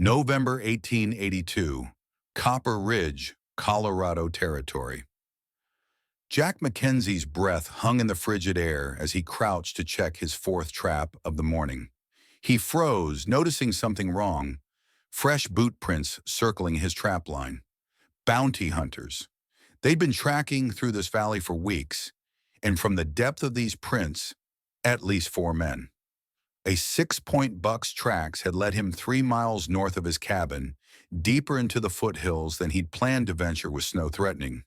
November 1882, Copper Ridge, Colorado Territory. Jack Mackenzie's breath hung in the frigid air as he crouched to check his fourth trap of the morning. He froze, noticing something wrong. Fresh boot prints circling his trap line. Bounty hunters. They'd been tracking through this valley for weeks, and from the depth of these prints, at least four men. A six-point buck's tracks had led him 3 miles north of his cabin, deeper into the foothills than he'd planned to venture with snow threatening.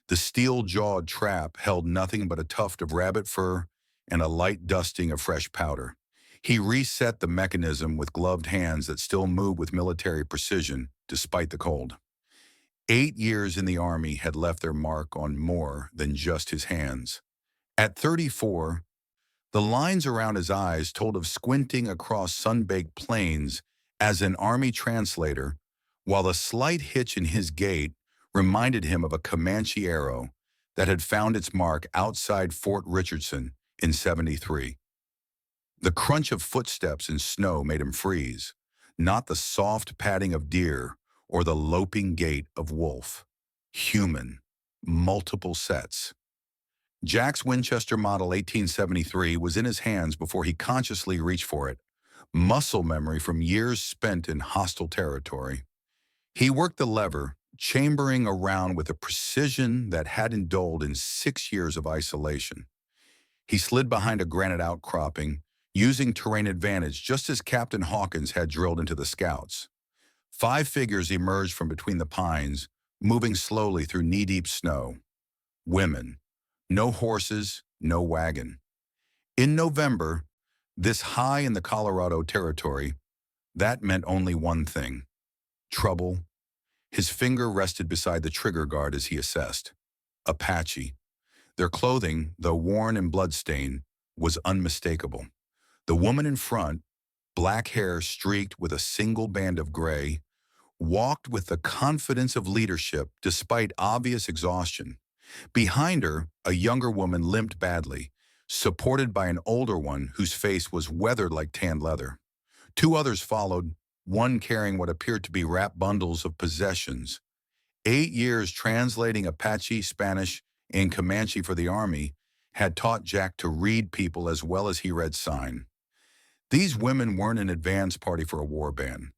The steel-jawed trap held nothing but a tuft of rabbit fur and a light dusting of fresh powder. He reset the mechanism with gloved hands that still moved with military precision despite the cold. 8 years in the Army had left their mark on more than just his hands. At 34, the lines around his eyes told of squinting across sun-baked plains as an Army translator, while the slight hitch in his gait reminded him of a Comanche arrow that had found its mark outside Fort Richardson in '73. The crunch of footsteps in snow made him freeze, not the soft padding of deer or the loping gait of wolf. Human, multiple sets. Jack's Winchester Model 1873 was in his hands before he consciously reached for it, muscle memory from years spent in hostile territory. He worked the lever, chambering around with a precision that hadn't dulled in 6 years of isolation. He slid behind a granite outcropping, using terrain advantage just as Captain Hawkins had drilled into the scouts. 5 figures emerged from between the pines, moving slowly through knee-deep snow. Women. No horses, no wagon. In November, this high in the Colorado Territory, that meant only one thing: trouble. His finger rested beside the trigger guard as he assessed. Apache. Their clothing, though worn and bloodstained, was unmistakable. The woman in front, black hair streaked with a single band of gray, walked with the confidence of leadership despite obvious exhaustion. Behind her, a younger woman limped badly, supported by an older one whose face was weathered like tanned leather. 2 others followed, one carrying what appeared to be wrapped bundles of possessions. 8 years translating Apache, Spanish, and Comanche for the Army had taught Jack to read people as well as he read sign. These women weren't an advance party for a war band.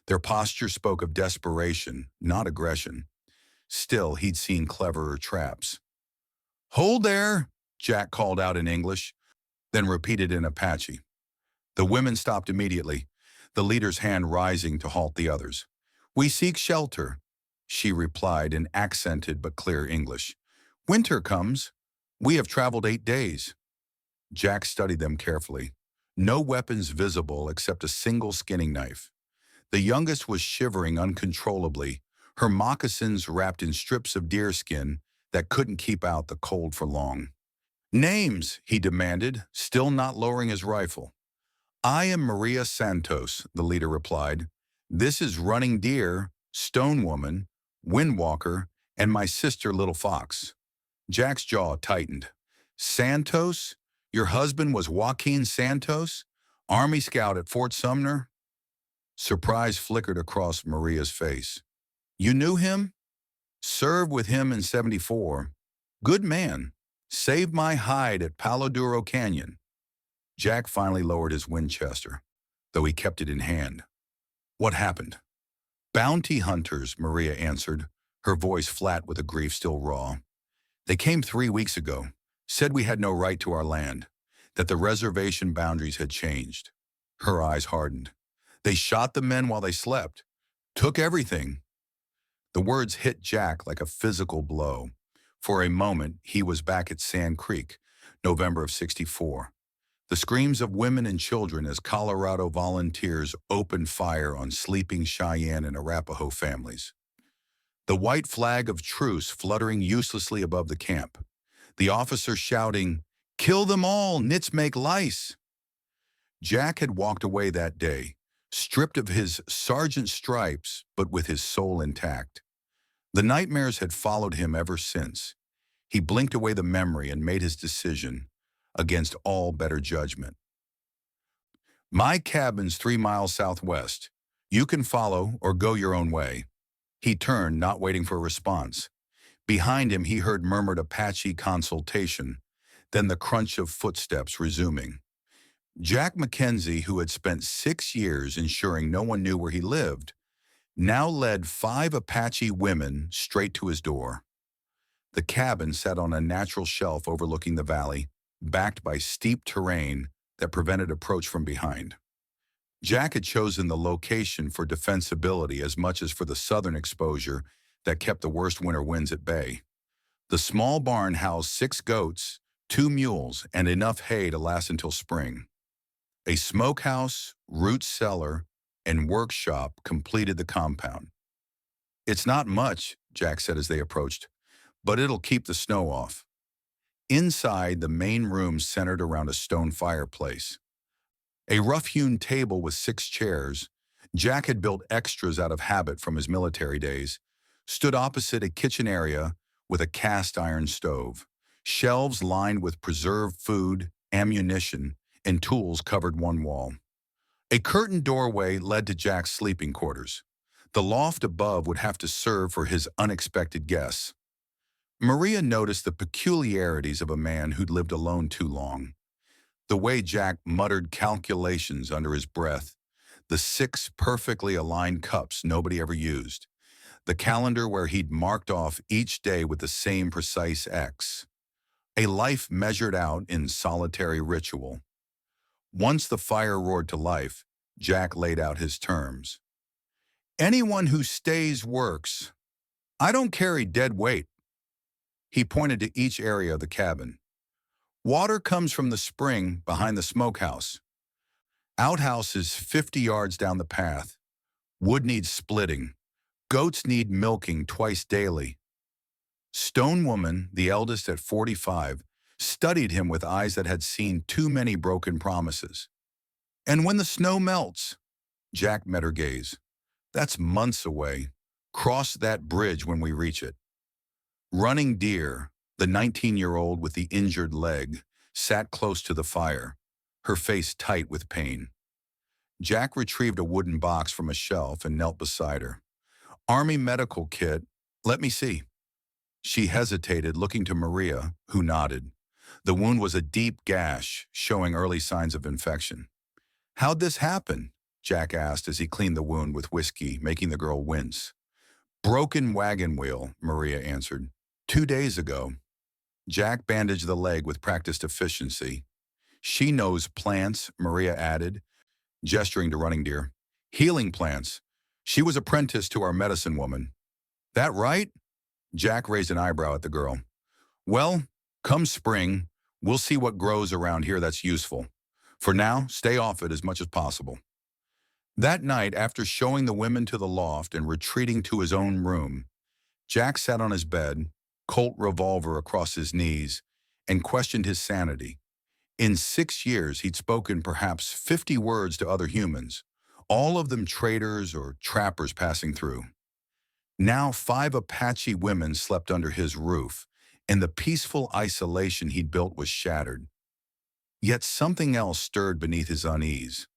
Their posture spoke of desperation, not aggression. Still, he'd seen cleverer traps. "Hold there," Jack called out in English, then repeated in Apache. The women stopped immediately, the leader's hand rising to halt the others. "We seek shelter," she replied in accented but clear English. "Winter comes. We have traveled 8 days." Jack studied them carefully. No weapons visible except a single skinning knife. The youngest was shivering uncontrollably, her moccasins wrapped in strips of deerskin that couldn't keep out the cold for long. "Names," he demanded, still not lowering his rifle. "I am Maria Santos," the leader replied. "This is Running Deer, Stone Woman, Windwalker, and my sister Little Fox." Jack's jaw tightened. "Santos? Your husband was Joaquin Santos, Army Scout at Fort Sumner?" Surprise flickered across Maria's face. "You knew him?" "Served with him in '74. Good man. Saved my hide at Palo Duro Canyon." Jack finally lowered his Winchester, though he kept it in hand. "What happened?" "Bounty hunters," Maria answered, her voice flat with a grief still raw. "They came 3 weeks ago, said we had no right to our land, that the reservation boundaries had changed." Her eyes hardened. "They shot the men while they slept, took everything." The words hit Jack like a physical blow. For a moment, he was back at Sand Creek, November of '64. The screams of women and children as Colorado volunteers opened fire on sleeping Cheyenne and Arapaho families. The white flag of truce fluttering uselessly above the camp. The officer shouting, "Kill them all, nits make lice." Jack had walked away that day, stripped of his sergeant's stripes, but with his soul intact. The nightmares had followed him ever since. He blinked away the memory and made his decision against all better judgment. "My cabin's 3 miles southwest. You can follow or go your own way." He turned, not waiting for a response. Behind him, he heard murmured Apache consultation, then the crunch of footsteps resuming. Jack Mackenzie, who had spent 6 years ensuring no one knew where he lived, now led 5 Apache women straight to his door. The cabin sat on a natural shelf overlooking the valley, backed by steep terrain that prevented approach from behind. Jack had chosen the location for defensibility as much as for the southern exposure that kept the worst winter winds at bay. The small barn housed 6 goats, 2 mules, and enough hay to last until spring. A smokehouse, root cellar, and workshop completed the compound. "It's not much," Jack said as they approached, "but it'll keep the snow off." Inside, the main room centered around a stone fireplace. A rough-hewn table with 6 chairs, Jack had built extras out of habit from his military days, stood opposite a kitchen area with a cast-iron stove. Shelves lined with preserved food, ammunition, and tools covered one wall. A curtained doorway led to Jack's sleeping quarters. The loft above would have to serve for his unexpected guests. Maria noticed the peculiarities of a man who'd lived alone too long. The way Jack muttered calculations under his breath, the 6 perfectly aligned cups nobody ever used, the calendar where he'd marked off each day with the same precise X. A life measured out in solitary ritual. Once the fire roared to life, Jack laid out his terms. "Anyone who stays works. I don't carry dead weight." He pointed to each area of the cabin. "Water comes from the spring behind the smokehouse. Outhouse is 50 yards down the path. Wood needs splitting. Goats need milking twice daily." Stone Woman, the eldest at 45, studied him with eyes that had seen too many broken promises. "And when the snow melts?" Jack met her gaze. "That's months away. Cross that bridge when we reach it." Running Deer, the 19-year-old with the injured leg, sat close to the fire, her face tight with pain. Jack retrieved a wooden box from a shelf and knelt beside her. "Army medical kit. Let me see." She hesitated, looking to Maria, who nodded. The wound was a deep gash, showing early signs of infection. "How'd this happen?" Jack asked as he cleaned the wound with whiskey, making the girl wince. "Broken wagon wheel," Maria answered. 2 days ago." Jack bandaged the leg with practiced efficiency. "She knows plants," Maria added, gesturing to Running Deer. "Healing plants. She was apprenticed to our medicine woman." "That right?" Jack raised an eyebrow at the girl. "Well, come spring, we'll see what grows around here that's useful. For now, stay off it as much as possible." That night, after showing the women to the loft and retreating to his own room, Jack sat on his bed, Colt revolver across his knees, and questioned his sanity. In 6 years, he'd spoken perhaps 50 words to other humans, all of them traders or trappers passing through. Now 5 Apache women slept under his roof, and the peaceful isolation he'd built was shattered. Yet something else stirred beneath his unease,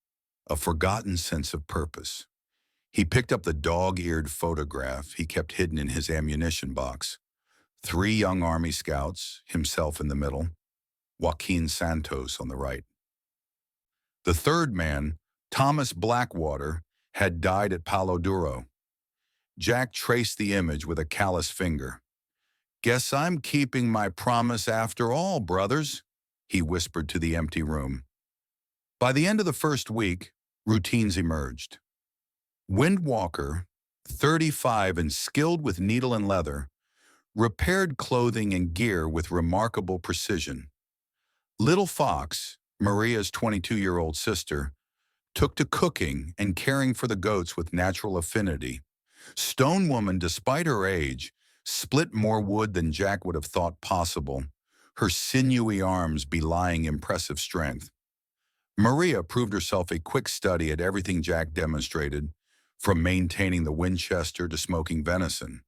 a forgotten sense of purpose. He picked up the dog-eared photograph he kept hidden in his ammunition box. 3 young Army scouts, himself in the middle, Joaquin Santos on the right. The third man, Thomas Blackwater, had died at Palo Duro. Jack traced the image with a callous finger. "Guess I'm keeping my promise after all, brothers," he whispered to the empty room. By the end of the first week, routines emerged. Windwalker, 35 and skilled with needle and leather, repaired clothing and gear with remarkable precision. Little Fox, Maria's 22-year-old sister, took to cooking and caring for the goats with natural affinity. Stone Woman, despite her age, split more wood than Jack would have thought possible, her sinewy arms belying impressive strength. Maria proved herself a quick study at everything Jack demonstrated, from maintaining the Winchester to smoking venison.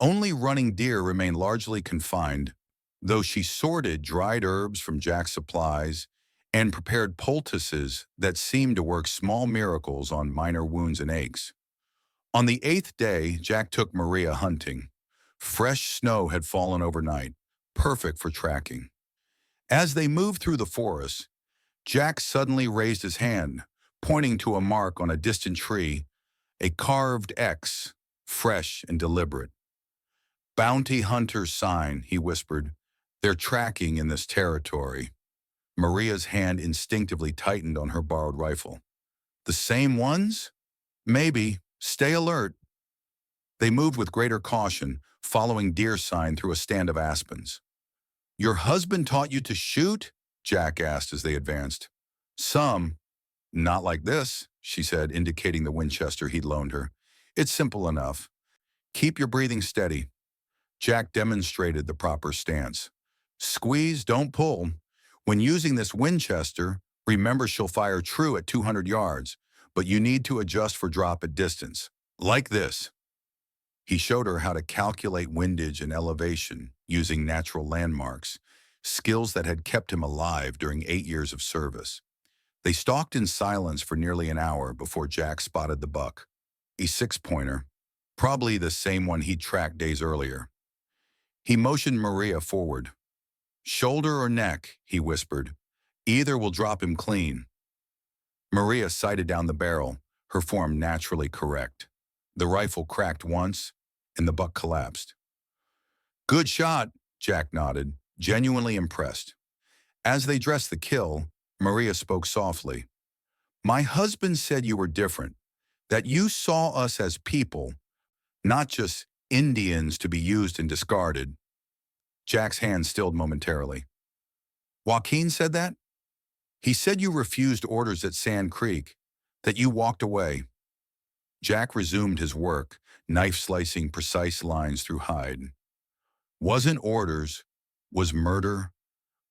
Only Running Deer remained largely confined, though she sorted dried herbs from Jack's supplies and prepared poultices that seemed to work small miracles on minor wounds and aches. On the 8th day, Jack took Maria hunting. Fresh snow had fallen overnight, perfect for tracking. As they moved through the forest, Jack suddenly raised his hand, pointing to a mark on a distant tree, a carved X, fresh and deliberate. "Bounty hunter's sign," he whispered. "They're tracking in this territory." Maria's hand instinctively tightened on her borrowed rifle. "The same ones?" "Maybe. Stay alert." They moved with greater caution, following deer sign through a stand of aspens. "Your husband taught you to shoot?" Jack asked as they advanced. "Some. Not like this," she said, indicating the Winchester he'd loaned her. "It's simple enough. Keep your breathing steady." Jack demonstrated the proper stance. "Squeeze, don't pull. When using this Winchester, remember she'll fire true at 200 yards, but you need to adjust for drop at distance. Like this." He showed her how to calculate windage and elevation using natural landmarks, skills that had kept him alive during 8 years of service. They stalked in silence for nearly an hour before Jack spotted the buck. A six-pointer, probably the same one he'd tracked days earlier. He motioned Maria forward. "Shoulder or neck," he whispered. "Either will drop him clean." Maria sighted down the barrel, her form naturally correct. The rifle cracked once, and the buck collapsed. "Good shot," Jack nodded, genuinely impressed. As they dressed the kill, Maria spoke softly. "My husband said you were different, that you saw us as people, not just Indians to be used and discarded." Jack's hand stilled momentarily. "Joaquin said that?" "He said you refused orders at Sand Creek, that you walked away." Jack resumed his work, knife-slicing precise lines through hide. "Wasn't orders, was murder.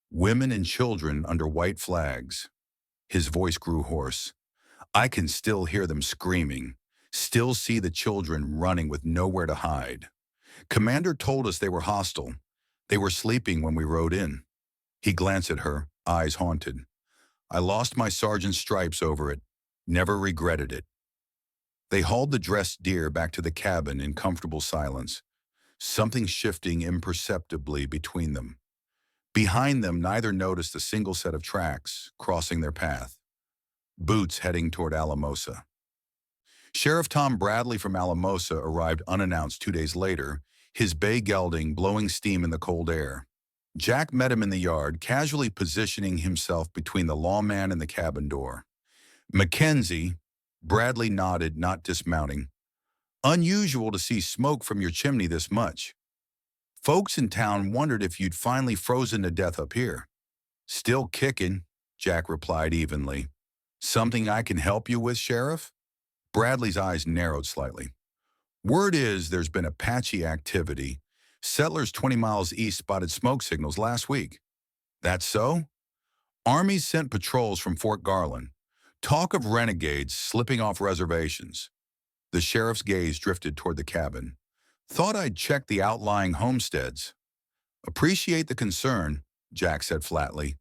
Women and children under white flags." His voice grew hoarse. "I can still hear them screaming, still see the children running with nowhere to hide. Commander told us they were hostile. They were sleeping when we rode in." He glanced at her, eyes haunted. "I lost my sergeant's stripes over it. Never regretted it." They hauled the dressed deer back to the cabin in comfortable silence, something shifting imperceptibly between them. Behind them, neither noticed a single set of tracks crossing their path. Boots heading toward Alamosa. Sheriff Tom Bradley from Alamosa arrived unannounced 2 days later, his bay gelding blowing steam in the cold air. Jack met him in the yard, casually positioning himself between the lawman and the cabin door. "Mackenzie," Bradley nodded, not dismounting. "Unusual to see smoke from your chimney this much. Folks in town wondered if you'd finally frozen to death up here." "Still kicking," Jack replied evenly. "Something I can help you with, Sheriff?" Bradley's eyes narrowed slightly. "Word is there's been Apache activity. Settlers 20 miles east spotted smoke signals last week." "That's so?" "Armies sent patrols from Fort Garland. Talk of renegades slipping off reservations." The sheriff's gaze drifted toward the cabin. "Thought I'd check the outlying homesteads." "Appreciate the concern," Jack said flatly.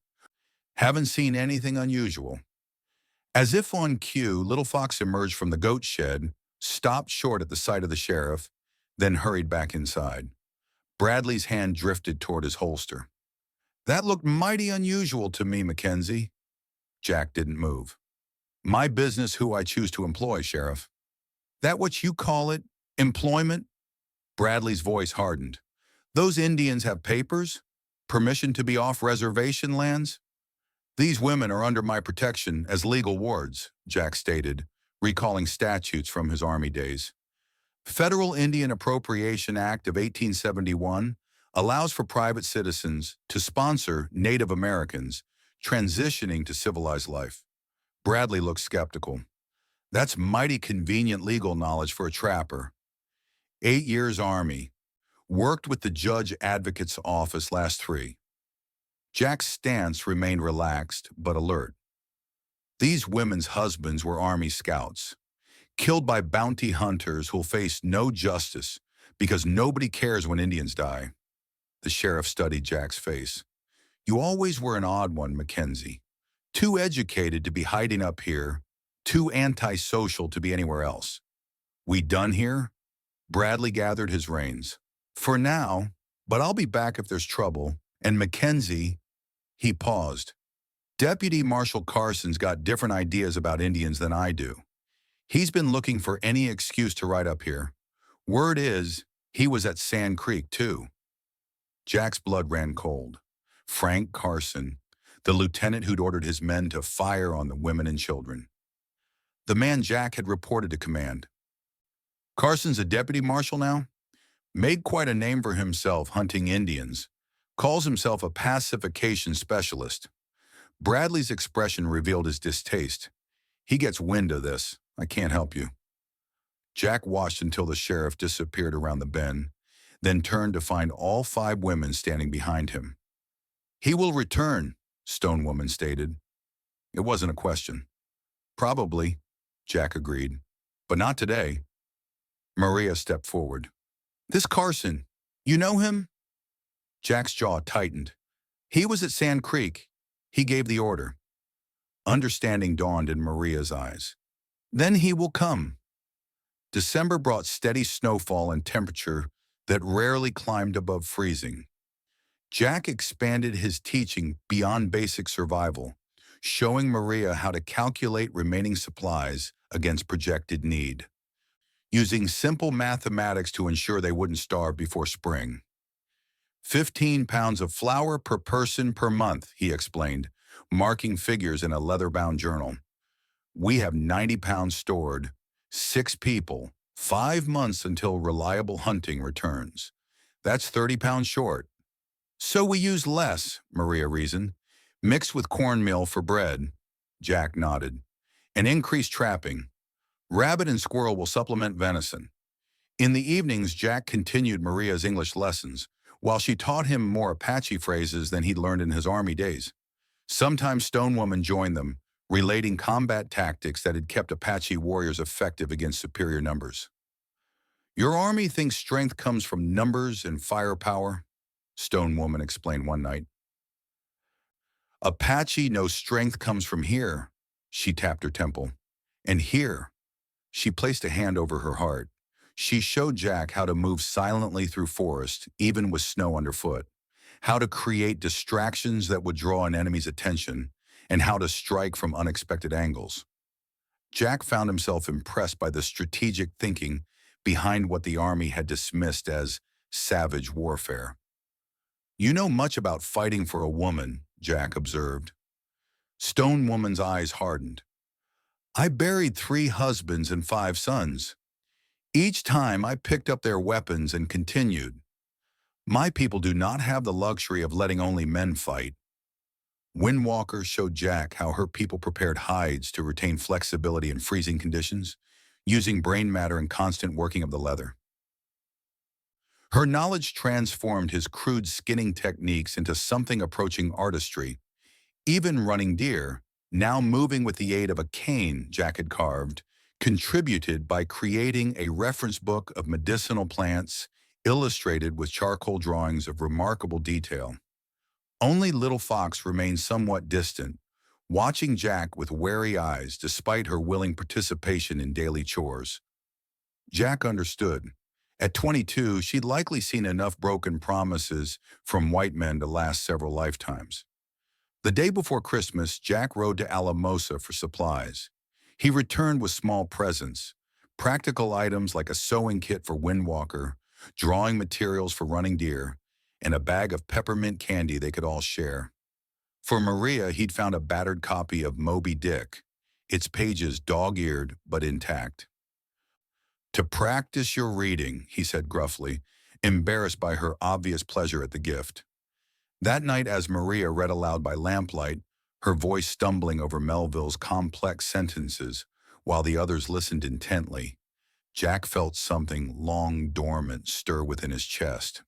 "Haven't seen anything unusual." As if on cue, Little Fox emerged from the goat shed, stopped short at the sight of the sheriff, then hurried back inside. Bradley's hand drifted toward his holster. "That looked mighty unusual to me, Mackenzie." Jack didn't move. "My business who I choose to employ, Sheriff." "That what you call it? Employment?" Bradley's voice hardened. "Those Indians have papers? Permission to be off reservation lands?" "These women are under my protection as legal wards," Jack stated, recalling statutes from his Army days. "Federal Indian Appropriation Act of 1871 allows for private citizens to sponsor Native Americans transitioning to civilized life." Bradley looked skeptical. "That's mighty convenient legal knowledge for a trapper." 8 years Army. Worked with the Judge Advocate's office last 3. Jack's stance remained relaxed but alert. These women's husbands were Army scouts, killed by bounty hunters who'll face no justice because nobody cares when Indians die. The sheriff studied Jack's face. "You always were an odd one, Mackenzie. Too educated to be hiding up here, too antisocial to be anywhere else. We done here? Bradley gathered his reins. For now, but I'll be back if there's trouble. And Mackenzie, he paused. Deputy Marshal Carson's got different ideas about Indians than I do. He's been looking for any excuse to ride up here. Word is, he was at Sand Creek, too. Jack's blood ran cold. Frank Carson, the lieutenant who'd ordered his men to fire on the women and children. The man Jack had reported to command. Carson's a deputy marshal now? Made quite a name for himself hunting Indians. Calls himself a pacification specialist. Bradley's expression revealed his distaste. He gets wind of this. I can't help you. Jack watched until the sheriff disappeared around the bend, then turned to find all 5 women standing behind him. He will return, Stone Woman stated. It wasn't a question. Probably, Jack agreed. But not today. Maria stepped forward. This Carson, you know him? Jack's jaw tightened. He was at Sand Creek. He gave the order. Understanding dawned in Maria's eyes. Then he will come. December brought steady snowfall and temperature that rarely climbed above freezing. Jack expanded his teaching beyond basic survival, showing Maria how to calculate remaining supplies against projected need, using simple mathematics to ensure they wouldn't starve before spring. 15 pounds of flour per person per month, he explained, marking figures in a leather-bound journal. We have 90 pounds stored, 6 people, 5 months until reliable hunting returns. That's 30 pounds short. So we use less, Maria reasoned. Mixed with cornmeal for bread. Jack nodded. And increased trapping. Rabbit and squirrel will supplement venison. In the evenings, Jack continued Maria's English lessons, while she taught him more Apache phrases than he'd learned in his army days. Sometimes Stone Woman joined them, relating combat tactics that had kept Apache warriors effective against superior numbers. Your army thinks strength comes from numbers and firepower, Stone Woman explained one night. Apache knows strength comes from here, she tapped her temple. And here, she placed a hand over her heart. She showed Jack how to move silently through forest, even with snow underfoot, how to create distractions that would draw an enemy's attention, and how to strike from unexpected angles. Jack found himself impressed by the strategic thinking behind what the army had dismissed as savage warfare. You know much about fighting for a woman, Jack observed. Stone Woman's eyes hardened. I buried 3 husbands and 5 sons. Each time I picked up their weapons and continued. My people do not have the luxury of letting only men fight. Windwalker showed Jack how her people prepared hides to retain flexibility in freezing conditions, using brain matter and constant working of the leather. Her knowledge transformed his crude skinning techniques into something approaching artistry. Even running deer, now moving with the aid of a cane Jack had carved, contributed by creating a reference book of medicinal plants illustrated with charcoal drawings of remarkable detail. Only Little Fox remained somewhat distant, watching Jack with wary eyes despite her willing participation in daily chores. Jack understood. At 22, she'd likely seen enough broken promises from white men to last several lifetimes. The day before Christmas, Jack rode to Alamosa for supplies. He returned with small presents, practical items like a sewing kit for Windwalker, drawing materials for running deer, and a bag of peppermint candy they could all share. For Maria, he'd found a battered copy of Moby Dick, its pages dog-eared but intact. To practice your reading, he said gruffly, embarrassed by her obvious pleasure at the gift. That night, as Maria read aloud by lamplight, her voice stumbling over Melville's complex sentences while the others listened intently, Jack felt something long dormant stir within his chest.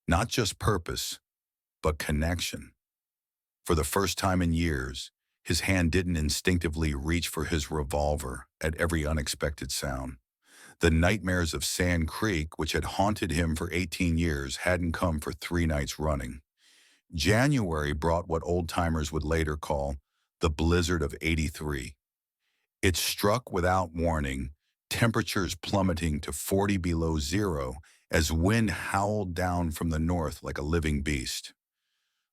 Not just purpose, but connection. For the first time in years, his hand didn't instinctively reach for his revolver at every unexpected sound. The nightmares of Sand Creek, which had haunted him for 18 years, hadn't come for 3 nights running. January brought what old-timers would later call the blizzard of '83. It struck without warning, temperatures plummeting to 40 below zero as wind howled down from the north like a living beast.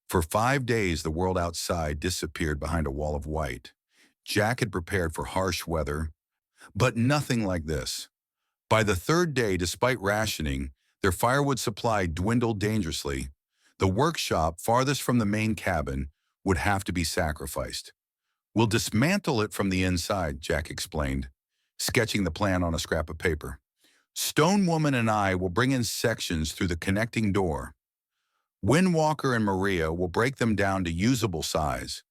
For 5 days, the world outside disappeared behind a wall of white. Jack had prepared for harsh weather, but nothing like this. By the third day, despite rationing, their firewood supply dwindled dangerously. The workshop, farthest from the main cabin, would have to be sacrificed. "We'll dismantle it from the inside," Jack explained, sketching the plan on a scrap of paper. "Stone Woman and I will bring in sections through the connecting door. Windwalker and Maria will break them down to usable size.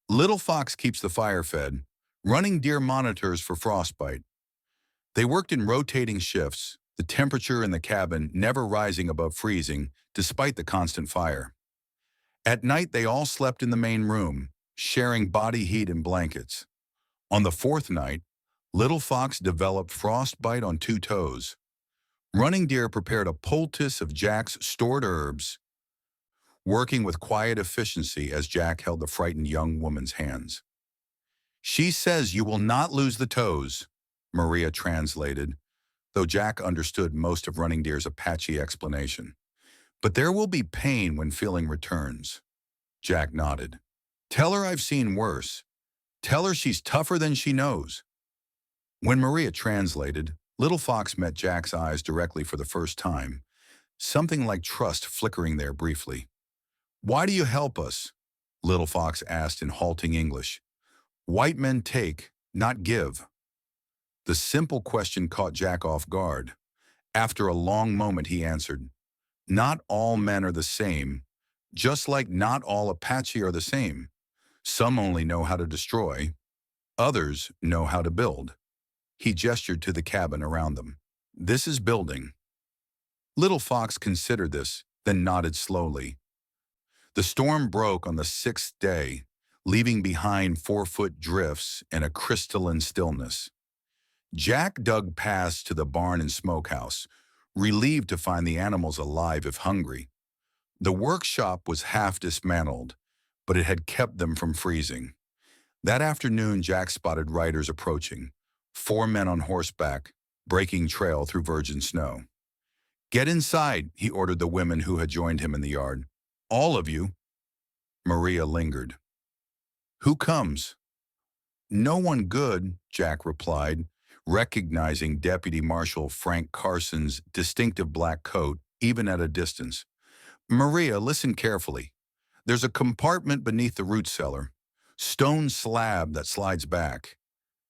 Little Fox keeps the fire fed. Running Deer monitors for frostbite." They worked in rotating shifts, the temperature in the cabin never rising above freezing, despite the constant fire. At night, they all slept in the main room, sharing body heat and blankets. On the fourth night, Little Fox developed frostbite on 2 toes. Running Deer prepared a poultice of Jack's stored herbs, working with quiet efficiency as Jack held the frightened young woman's hands. "She says you will not lose the toes," Maria translated, though Jack understood most of Running Deer's Apache explanation. "But there will be pain when feeling returns." Jack nodded. "Tell her I've seen worse. Tell her she's tougher than she knows." When Maria translated, Little Fox met Jack's eyes directly for the first time, something like trust flickering there briefly. "Why do you help us?" Little Fox asked in halting English. "White men take, not give." The simple question caught Jack off guard. After a long moment, he answered, "Not all men are the same, just like not all Apache are the same. Some only know how to destroy, others know how to build." He gestured to the cabin around them. "This is building." Little Fox considered this, then nodded slowly. The storm broke on the 6th day, leaving behind 4-foot drifts and a crystalline stillness. Jack dug paths to the barn and smokehouse, relieved to find the animals alive if hungry. The workshop was half dismantled, but it had kept them from freezing. That afternoon, Jack spotted riders approaching, 4 men on horseback, breaking trail through virgin snow. "Get inside," he ordered the women who had joined him in the yard. "All of you." Maria lingered. "Who comes?" "No one good," Jack replied, recognizing Deputy Marshal Frank Carson's distinctive black coat, even at a distance. "Maria, listen carefully. There's a compartment beneath the root cellar, stone slab that slides back.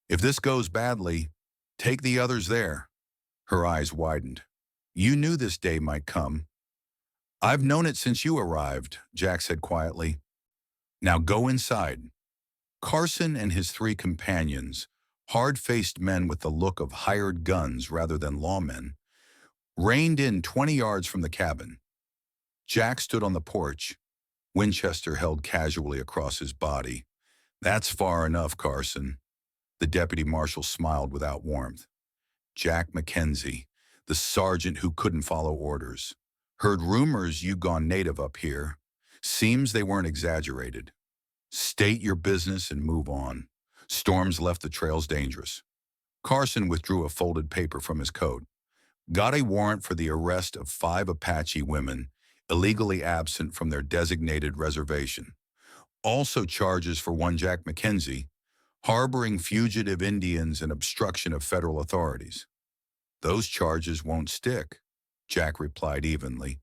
If this goes badly, take the others there." Her eyes widened. "You knew this day might come." "I've known it since you arrived," Jack said quietly. "Now go inside." Carson and his 3 companions, hard-faced men with the look of hired guns rather than lawmen, reined in 20 yards from the cabin. Jack stood on the porch, Winchester held casually across his body. "That's far enough, Carson." The deputy marshal smiled without warmth. "Jack Mackenzie, the sergeant who couldn't follow orders. Heard rumors you gone native up here. Seems they weren't exaggerated. State your business and move on. Storms left the trails dangerous." Carson withdrew a folded paper from his coat. "Got a warrant for the arrest of 5 Apache women, illegally absent from their designated reservation. Also charges for one Jack Mackenzie, harboring fugitive Indians and obstruction of federal authorities." "Those charges won't stick," Jack replied evenly.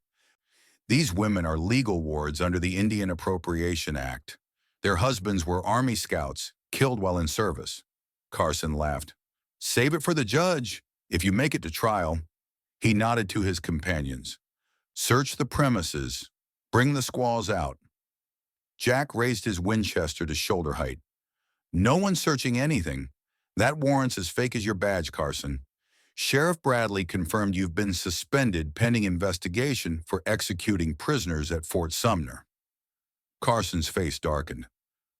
"These women are legal wards under the Indian Appropriation Act. Their husbands were Army scouts, killed while in service." Carson laughed. "Save it for the judge, if you make it to trial." He nodded to his companions. "Search the premises. Bring the squaws out." Jack raised his Winchester to shoulder height. "No one's searching anything. That warrant's as fake as your badge, Carson. Sheriff Bradley confirmed you've been suspended pending investigation for executing prisoners at Fort Sumner." Carson's face darkened.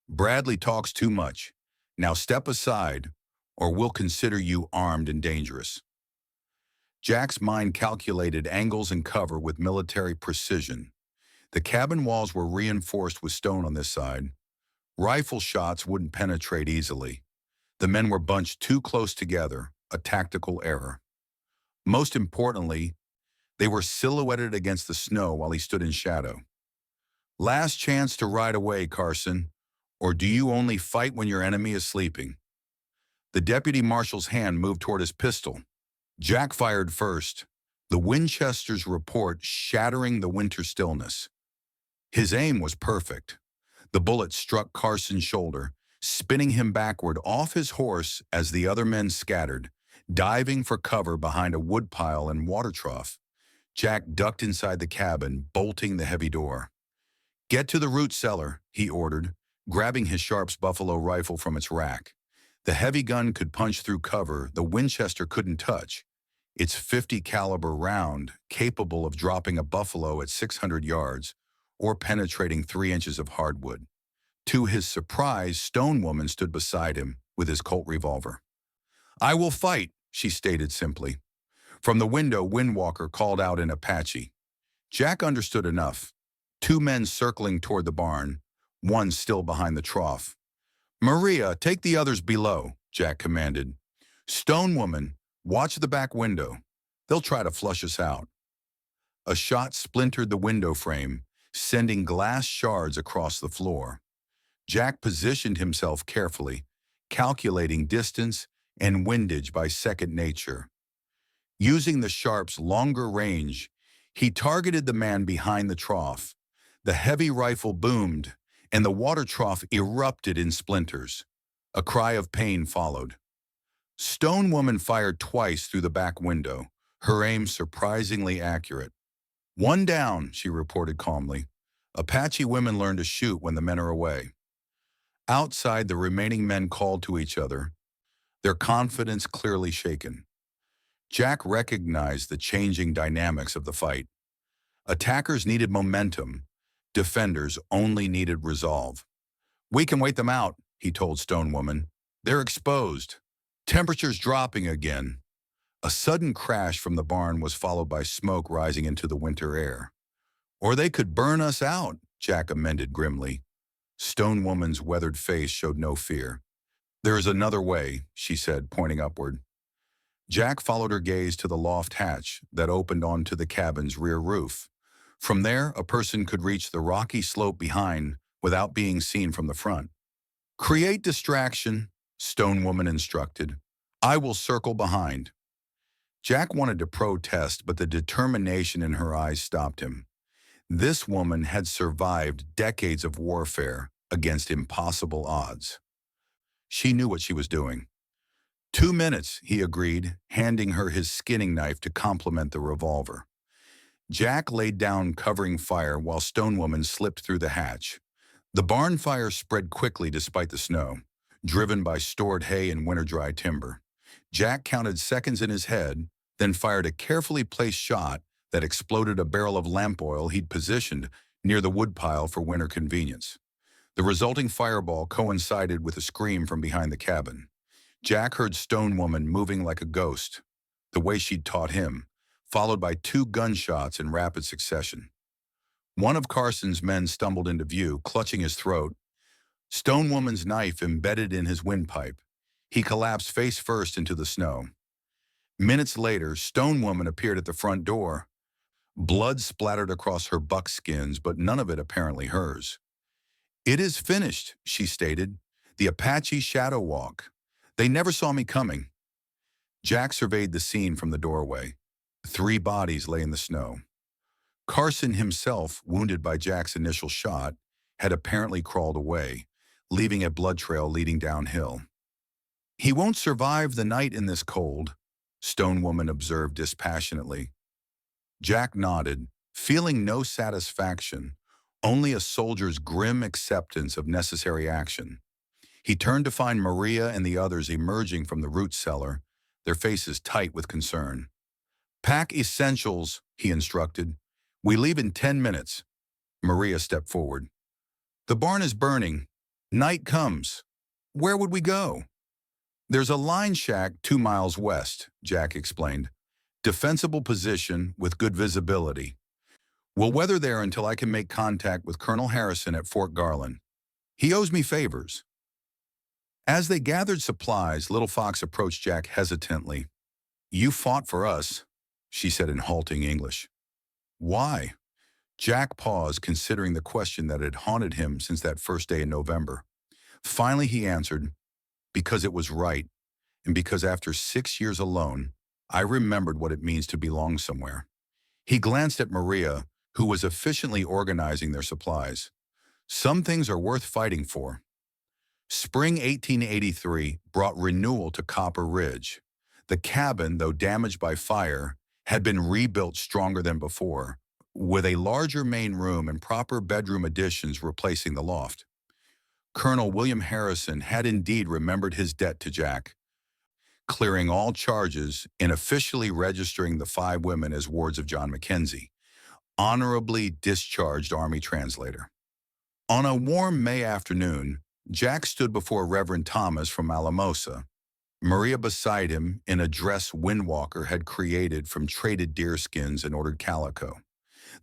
"Bradley talks too much. Now step aside, or we'll consider you armed and dangerous." Jack's mind calculated angles and cover with military precision. The cabin walls were reinforced with stone on this side. Rifle shots wouldn't penetrate easily. The men were bunched too close together, a tactical error. Most importantly, they were silhouetted against the snow while he stood in shadow. Last chance to ride away, Carson. Or do you only fight when your enemy is sleeping? The deputy marshal's hand moved toward his pistol. Jack fired first, the Winchester's report shattering the winter stillness. His aim was perfect. The bullet struck Carson's shoulder, spinning him backward off his horse as the other men scattered, diving for cover behind a woodpile and water trough. Jack ducked inside the cabin, bolting the heavy door. "Get to the root cellar," he ordered, grabbing his Sharps buffalo rifle from its rack. The heavy gun could punch through cover the Winchester couldn't touch. Its 50 caliber round, capable of dropping a buffalo at 600 yards or penetrating 3 inches of hardwood. To his surprise, Stone Woman stood beside him with his Colt revolver. "I will fight," she stated simply. From the window, Windwalker called out in Apache. Jack understood enough. 2 men circling toward the barn, one still behind the trough. "Maria, take the others below," Jack commanded. "Stone Woman, watch the back window. They'll try to flush us out." A shot splintered the window frame, sending glass shards across the floor. Jack positioned himself carefully, calculating distance and windage by second nature. Using the Sharp's longer range, he targeted the man behind the trough. The heavy rifle boomed, and the water trough erupted in splinters. A cry of pain followed. Stone Woman fired twice through the back window, her aim surprisingly accurate. "One down," she reported calmly. "Apache women learn to shoot when the men are away." Outside, the remaining men called to each other, their confidence clearly shaken. Jack recognized the changing dynamics of the fight. Attackers needed momentum. Defenders only needed resolve. "We can wait them out," he told Stone Woman. "They're exposed. Temperatures dropping again." A sudden crash from the barn was followed by smoke rising into the winter air. "Or they could burn us out," Jack amended grimly. Stone Woman's weathered face showed no fear. "There is another way," she said, pointing upward. Jack followed her gaze to the loft hatch that opened onto the cabin's rear roof. From there, a person could reach the rocky slope behind without being seen from the front. "Create distraction," Stone Woman instructed. "I will circle behind." Jack wanted to protest, but the determination in her eyes stopped him. This woman had survived decades of warfare against impossible odds. She knew what she was doing. 2 minutes, he agreed, handing her his skinning knife to complement the revolver. Jack laid down covering fire while Stone Woman slipped through the hatch. The barn fire spread quickly despite the snow, driven by stored hay and winter-dry timber. Jack counted seconds in his head, then fired a carefully placed shot that exploded a barrel of lamp oil he'd positioned near the woodpile for winter convenience. The resulting fireball coincided with a scream from behind the cabin. Jack heard Stone Woman moving like a ghost, the way she'd taught him, followed by 2 gunshots in rapid succession. One of Carson's men stumbled into view, clutching his throat. Stone Woman's knife embedded in his windpipe. He collapsed face first into the snow. Minutes later, Stone Woman appeared at the front door. Blood splattered across her buckskins, but none of it apparently hers. "It is finished," she stated. "The Apache shadow walk. They never saw me coming." Jack surveyed the scene from the doorway. 3 bodies lay in the snow. Carson himself, wounded by Jack's initial shot, had apparently crawled away, leaving a blood trail leading downhill. "He won't survive the night in this cold," Stone Woman observed dispassionately. Jack nodded, feeling no satisfaction, only a soldier's grim acceptance of necessary action. He turned to find Maria and the others emerging from the root cellar, their faces tight with concern. "Pack essentials," he instructed. "We leave in 10 minutes. Maria stepped forward. "The barn is burning. Night comes. Where would we go?" "There's a line shack 2 miles west," Jack explained. "Defensible position with good visibility. We'll weather there until I can make contact with Colonel Harrison at Fort Garland." He owes me favors. As they gathered supplies, Little Fox approached Jack hesitantly. You fought for us, she said in halting English. Why? Jack paused, considering the question that had haunted him since that first day in November. Finally, he answered, because it was right, and because after 6 years alone, I remembered what it means to belong somewhere. He glanced at Maria, who was efficiently organizing their supplies. Some things are worth fighting for. Spring 1883 brought renewal to Copper Ridge. The cabin, though damaged by fire, had been rebuilt stronger than before, with a larger main room and proper bedroom additions replacing the loft. Colonel William Harrison had indeed remembered his debt to Jack, clearing all charges and officially registering the 5 women as wards of John Mackenzie, honorably discharged Army translator. On a warm May afternoon, Jack stood before Reverend Thomas from Alamosa, Maria beside him in a dress Windwalker had created from traded deerskins and ordered calico.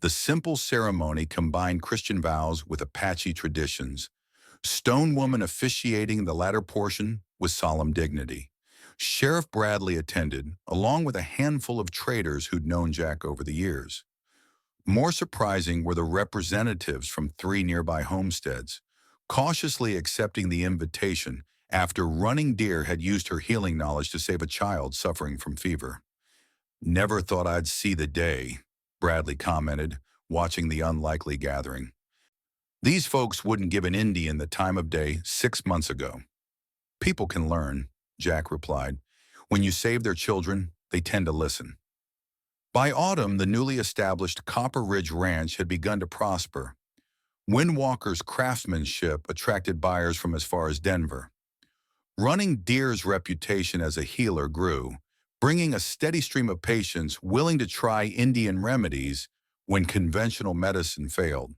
The simple ceremony combined Christian vows with Apache traditions, Stone Woman officiating the latter portion with solemn dignity. Sheriff Bradley attended, along with a handful of traders who'd known Jack over the years. More surprising were the representatives from 3 nearby homesteads, cautiously accepting the invitation after Running Deer had used her healing knowledge to save a child suffering from fever. Never thought I'd see the day, Bradley commented, watching the unlikely gathering. These folks wouldn't give an Indian the time of day 6 months ago. People can learn, Jack replied. When you save their children, they tend to listen. By autumn, the newly established Copper Ridge Ranch had begun to prosper. Windwalker's craftsmanship attracted buyers from as far as Denver. Running Deer's reputation as a healer grew, bringing a steady stream of patients willing to try Indian remedies when conventional medicine failed.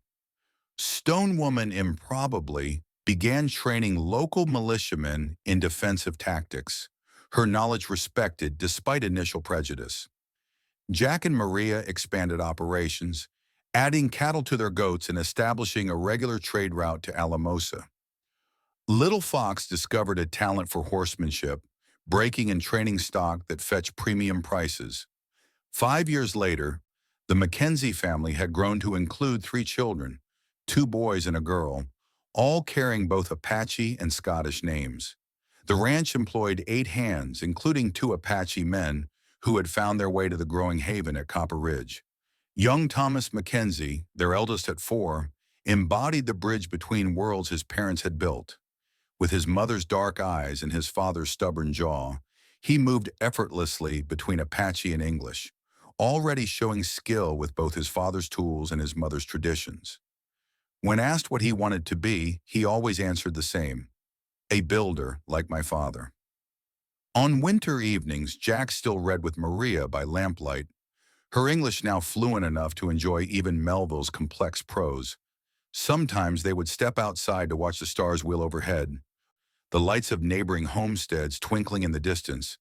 Stone Woman improbably began training local militiamen in defensive tactics, her knowledge respected despite initial prejudice. Jack and Maria expanded operations, adding cattle to their goats and establishing a regular trade route to Alamosa. Little Fox discovered a talent for horsemanship, breaking and training stock that fetched premium prices. 5 years later, the Mackenzie family had grown to include 3 children, 2 boys and a girl, all carrying both Apache and Scottish names. The ranch employed 8 hands, including 2 Apache men, who had found their way to the growing haven at Copper Ridge. Young Thomas Mackenzie, their eldest at 4, embodied the bridge between worlds his parents had built. With his mother's dark eyes and his father's stubborn jaw, he moved effortlessly between Apache and English, already showing skill with both his father's tools and his mother's traditions. When asked what he wanted to be, he always answered the same: a builder like my father. On winter evenings, Jack still read with Maria by lamplight, her English now fluent enough to enjoy even Melville's complex prose. Sometimes they would step outside to watch the stars wheel overhead, the lights of neighboring homesteads twinkling in the distance,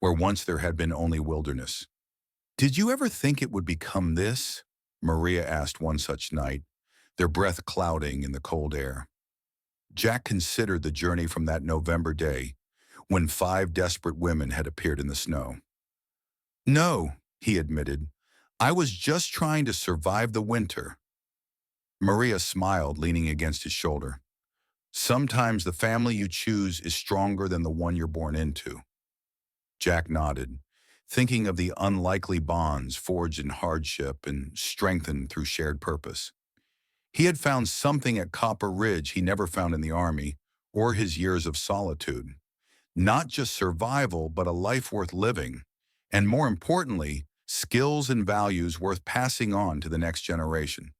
where once there had been only wilderness. Did you ever think it would become this? Maria asked one such night, their breath clouding in the cold air. Jack considered the journey from that November day, when 5 desperate women had appeared in the snow. No, he admitted, I was just trying to survive the winter. Maria smiled, leaning against his shoulder. Sometimes the family you choose is stronger than the one you're born into. Jack nodded, thinking of the unlikely bonds forged in hardship and strengthened through shared purpose. He had found something at Copper Ridge he never found in the Army or his years of solitude. Not just survival, but a life worth living, and more importantly, skills and values worth passing on to the next generation.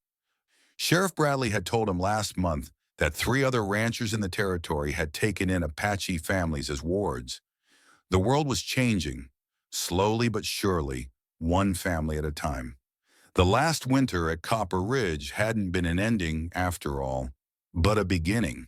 Sheriff Bradley had told him last month that 3 other ranchers in the territory had taken in Apache families as wards. The world was changing, slowly but surely, one family at a time. The last winter at Copper Ridge hadn't been an ending, after all, but a beginning.